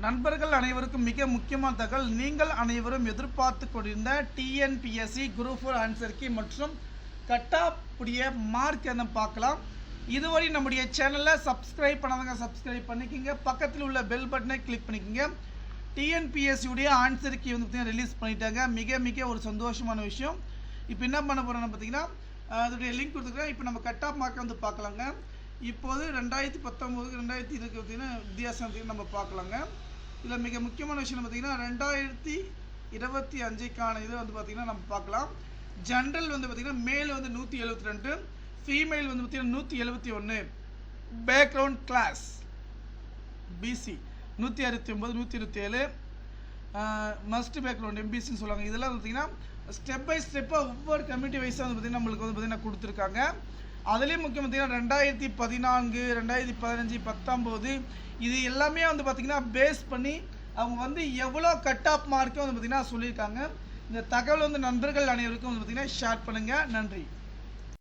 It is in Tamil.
நண்பர்கள் அனைவருக்கும் மிக முக்கியமான தகவல். நீங்கள் அனைவரும் எதிர்பார்த்து கொண்டிருந்த டிஎன்பிஎஸ்சி குரூப் 4 ஆன்சர் கீ மற்றும் கட்டாப்புடைய மார்க் என்ன பார்க்கலாம். இதுவரை நம்முடைய சேனலை சப்ஸ்கிரைப் பண்ணாதவங்க சப்ஸ்கிரைப் பண்ணிக்கோங்க. பக்கத்தில் உள்ள பெல் பட்டனை கிளிக் பண்ணிக்கோங்க. டிஎன்பிஎஸ்சியுடைய ஆன்சர் கீ வந்து பார்த்தீங்கன்னா ரிலீஸ் பண்ணிட்டாங்க. மிக ஒரு சந்தோஷமான விஷயம். இப்போ என்ன பண்ண போகிறோம்னு பார்த்தீங்கன்னா அதோடைய லிங்க் கொடுத்துருக்கேன். இப்போ நம்ம கட் ஆஃப் மார்க்கை வந்து பார்க்கலாங்க. இப்போது 2019 2020 பார்த்தீங்கன்னா வித்தியாசம் நம்ம பார்க்கலாங்க. இதில் மிக முக்கியமான விஷயம் பார்த்தீங்கன்னா 2025க்கான இது வந்து பார்த்தீங்கன்னா நம்ம பார்க்கலாம். ஜென்ரல் வந்து பார்த்தீங்கன்னா மேல் வந்து 172, ஃபீமேல் வந்து பார்த்தீங்கன்னா 171, background class BC 169 127, must background எம்பிசின்னு சொல்லுவாங்க. இதெல்லாம் பார்த்தீங்கன்னா ஸ்டெப் பை ஸ்டெப்பாக ஒவ்வொரு கம்யூனிட்டி வைஸாக வந்து பார்த்தீங்கன்னா நம்மளுக்கு வந்து பார்த்தீங்கன்னா கொடுத்துருக்காங்க. அதுலேயும் முக்கியம் பார்த்தீங்கன்னா 2014 2015 19 இது எல்லாமே வந்து பார்த்தீங்கன்னா பேஸ் பண்ணி அவங்க வந்து எவ்வளோ கட் ஆஃப் மார்க்கும் வந்து பார்த்தீங்கன்னா சொல்லியிருக்காங்க. இந்த தகவல் வந்து நண்பர்கள் அனைவருக்கும் வந்து பார்த்தீங்கன்னா ஷேர் பண்ணுங்கள். நன்றி.